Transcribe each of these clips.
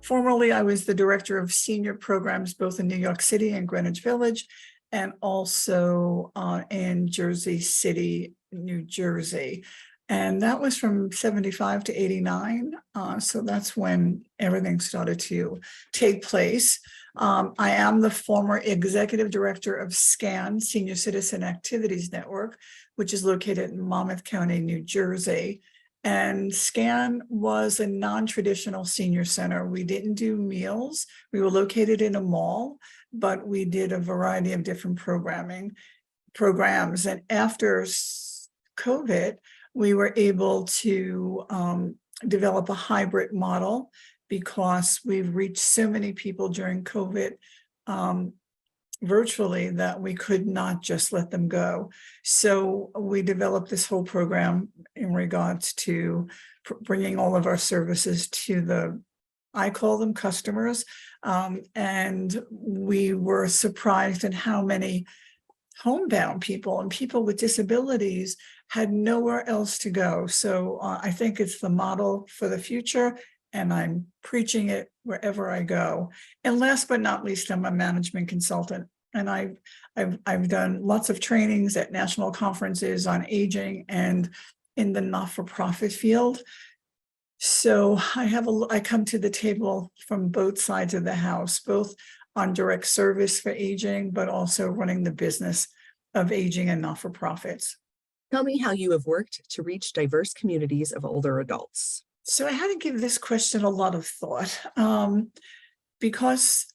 Formerly, I was the director of senior programs, both in New York City and Greenwich Village, and also in Jersey City, New Jersey. And that was from 75 to 89. So that's when everything started to take place. I am the former executive director of SCAN, Senior Citizen Activities Network, which is located in Monmouth County, New Jersey. And SCAN was a non-traditional senior center. We didn't do meals. We were located in a mall, but we did a variety of different programs. And after COVID, we were able to develop a hybrid model because we've reached so many people during COVID virtually that we could not just let them go. So we developed this whole program in regards to bringing all of our services to I call them customers. And we were surprised at how many homebound people and people with disabilities had nowhere else to go. So I think it's the model for the future, and I'm preaching it wherever I go. And last but not least, I'm a management consultant, and I've done lots of trainings at national conferences on aging and in the not-for-profit field. So I come to the table from both sides of the house, both on direct service for aging, but also running the business of aging and not-for-profits. Tell me how you have worked to reach diverse communities of older adults. So I had to give this question a lot of thought because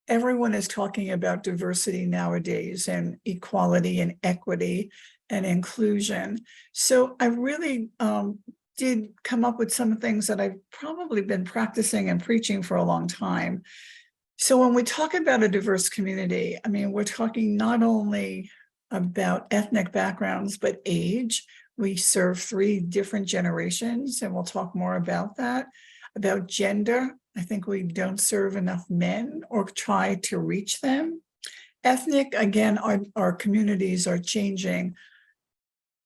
everyone is talking about diversity nowadays and equality and equity and inclusion. So I really did come up with some things that I've probably been practicing and preaching for a long time. So when we talk about a diverse community, I mean, we're talking not only about ethnic backgrounds, but age. We serve 3 different generations, and we'll talk more about that. About gender, I think we don't serve enough men or try to reach them. Ethnic, again, our communities are changing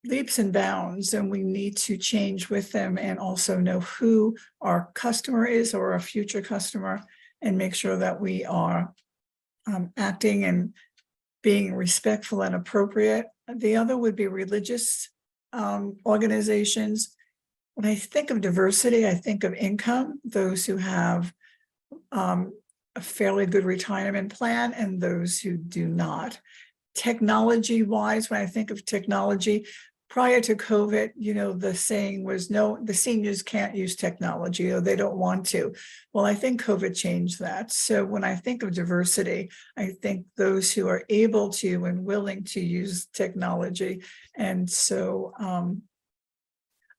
leaps and bounds, and we need to change with them and also know who our customer is or our future customer, and make sure that we are acting and being respectful and appropriate. The other would be religious organizations. When I think of diversity, I think of income, those who have a fairly good retirement plan and those who do not. Technology-wise, when I think of technology, prior to COVID, the saying was, no, the seniors can't use technology or they don't want to. Well, I think COVID changed that. So when I think of diversity, I think those who are able to and willing to use technology. And so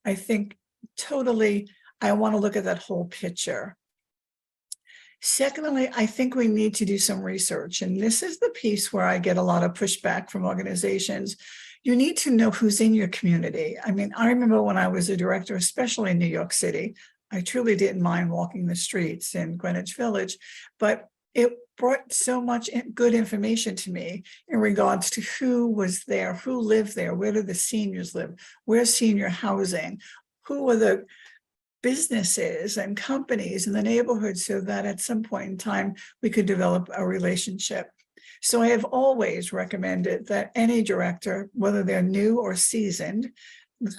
I think totally, I want to look at that whole picture. Secondly, I think we need to do some research. And this is the piece where I get a lot of pushback from organizations. You need to know who's in your community. I mean, I remember when I was a director, especially in New York City, I truly didn't mind walking the streets in Greenwich Village, but it brought so much good information to me in regards to who was there, who lived there, where do the seniors live, where's senior housing, who are the businesses and companies in the neighborhood, so that at some point in time we could develop a relationship. So I have always recommended that any director, whether they're new or seasoned,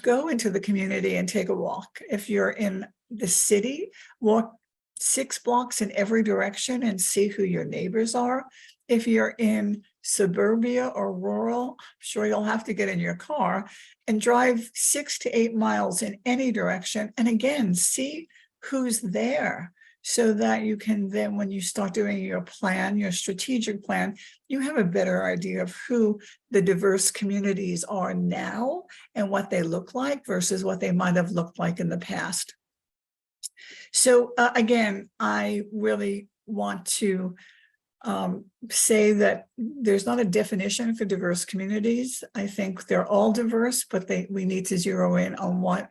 go into the community and take a walk. If you're in the city, walk 6 blocks in every direction and see who your neighbors are. If you're in suburbia or rural, I'm sure you'll have to get in your car and drive 6 to 8 miles in any direction. And again, see who's there, so that you can then, when you start doing your plan, your strategic plan, you have a better idea of who the diverse communities are now and what they look like versus what they might have looked like in the past. So again, I really want to say that there's not a definition for diverse communities. I think they're all diverse, but we need to zero in on what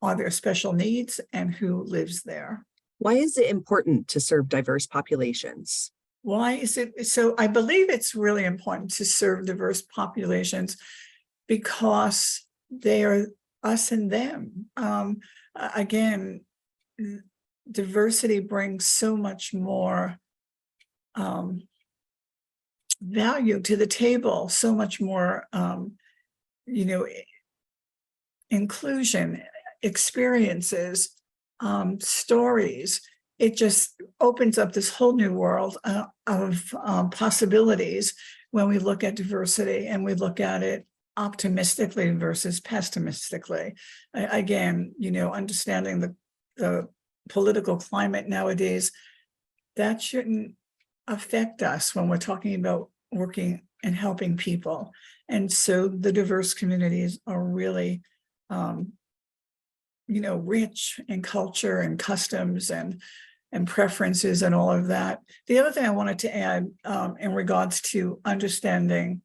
are their special needs and who lives there. Why is it important to serve diverse populations? Why is it? So I believe it's really important to serve diverse populations because they are us and them. Again, diversity brings so much more value to the table, so much more, you know, inclusion, experiences, stories. It just opens up this whole new world of possibilities when we look at diversity and we look at it optimistically versus pessimistically. Again, understanding the political climate nowadays, that shouldn't affect us when we're talking about working and helping people. And so the diverse communities are really rich in culture and customs and preferences and all of that. The other thing I wanted to add in regards to understanding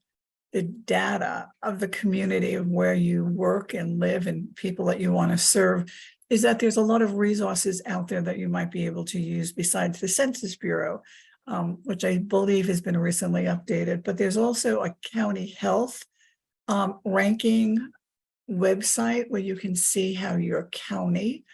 the data of the community of where you work and live and people that you want to serve is that there's a lot of resources out there that you might be able to use besides the Census Bureau, which I believe has been recently updated, but there's also a county health ranking website where you can see how your county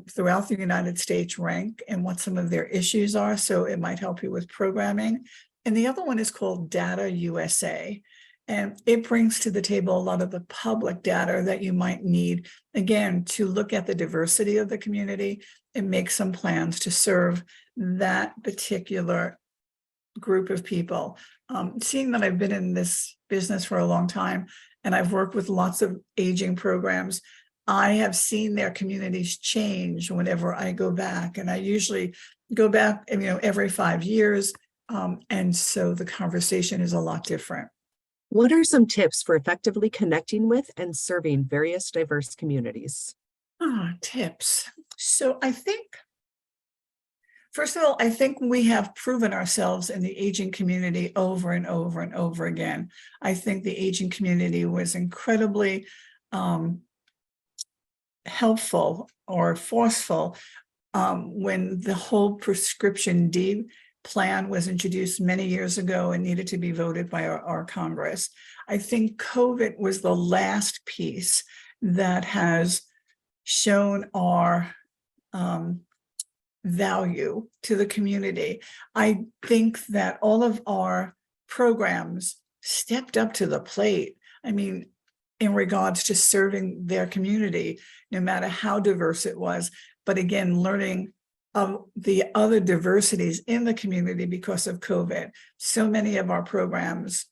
throughout the United States rank and what some of their issues are. So it might help you with programming. And the other one is called Data USA. And it brings to the table a lot of the public data that you might need, again, to look at the diversity of the community and make some plans to serve that particular group of people. Seeing that I've been in this business for a long time, and I've worked with lots of aging programs, I have seen their communities change whenever I go back. And I usually go back, every 5 years. And so the conversation is a lot different. What are some tips for effectively connecting with and serving various diverse communities? Tips. So I think, first of all, I think we have proven ourselves in the aging community over and over and over again. I think the aging community was incredibly helpful or forceful when the whole prescription D plan was introduced many years ago and needed to be voted by our Congress. I think COVID was the last piece that has shown our value to the community. I think that all of our programs stepped up to the plate. I mean, in regards to serving their community, no matter how diverse it was. But again, learning of the other diversities in the community because of COVID. So many of our programs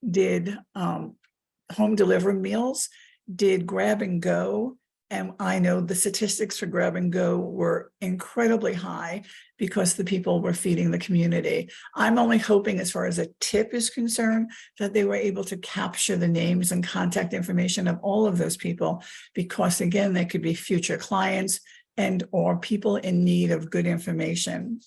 did home delivered meals, did grab and go. And I know the statistics for grab and go were incredibly high because the people were feeding the community. I'm only hoping, as far as a tip is concerned, that they were able to capture the names and contact information of all of those people, because again, they could be future clients and or people in need of good information.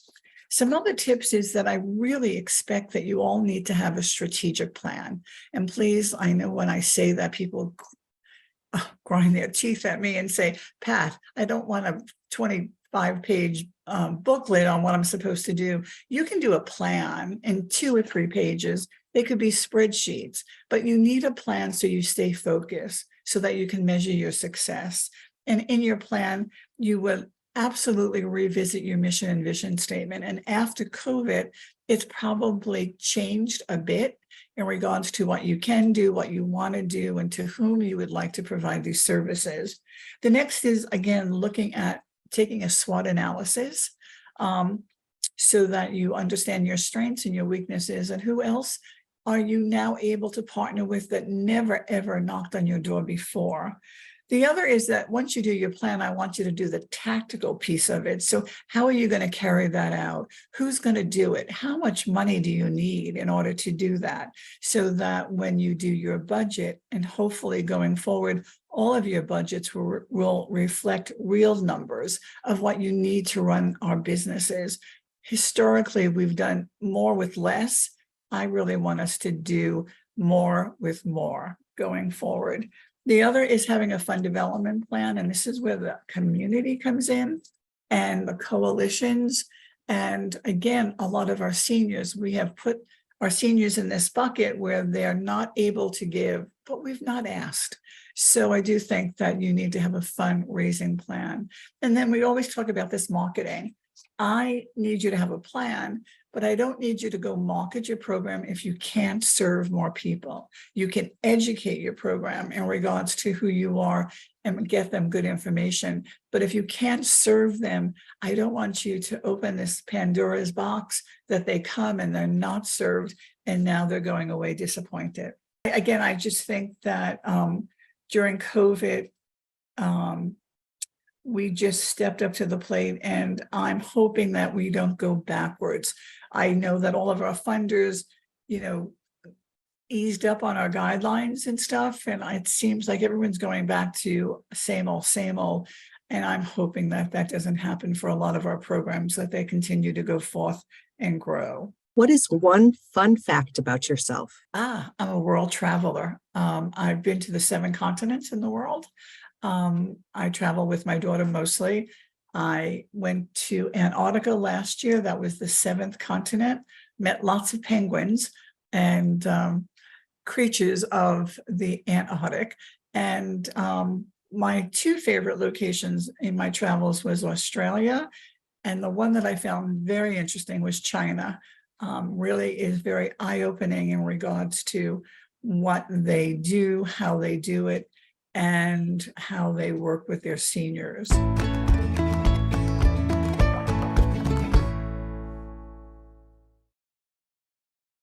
Some other tips is that I really expect that you all need to have a strategic plan. And please, I know when I say that, people grind their teeth at me and say, Pat, I don't want a 25-page booklet on what I'm supposed to do. You can do a plan in 2 or 3 pages. They could be spreadsheets, but you need a plan so you stay focused, so that you can measure your success. And in your plan, you will absolutely revisit your mission and vision statement. And after COVID, it's probably changed a bit in regards to what you can do, what you want to do, and to whom you would like to provide these services. The next is, again, looking at taking a SWOT analysis so that you understand your strengths and your weaknesses, and who else are you now able to partner with that never, ever knocked on your door before. The other is that once you do your plan, I want you to do the tactical piece of it. So how are you going to carry that out? Who's going to do it? How much money do you need in order to do that? So that when you do your budget, and hopefully going forward, all of your budgets will reflect real numbers of what you need to run our businesses. Historically, we've done more with less. I really want us to do more with more going forward. The other is having a fund development plan, and this is where the community comes in and the coalitions. And again, a lot of our seniors, we have put our seniors in this bucket where they're not able to give, but we've not asked. So I do think that you need to have a fundraising plan. And then we always talk about this marketing. I need you to have a plan, but I don't need you to go market your program if you can't serve more people. You can educate your program in regards to who you are and get them good information. But if you can't serve them, I don't want you to open this Pandora's box that they come and they're not served and now they're going away disappointed. Again, I just think that during COVID, we just stepped up to the plate, and I'm hoping that we don't go backwards. I know that all of our funders, eased up on our guidelines and stuff, and it seems like everyone's going back to same old, same old. And I'm hoping that that doesn't happen for a lot of our programs, that they continue to go forth and grow. What is one fun fact about yourself? I'm a world traveler. I've been to the 7 continents in the world. I travel with my daughter mostly. I went to Antarctica last year. That was the 7th continent, met lots of penguins and creatures of the Antarctic. And my 2 favorite locations in my travels was Australia. And the one that I found very interesting was China. Really is very eye-opening in regards to what they do, how they do it, and how they work with their seniors.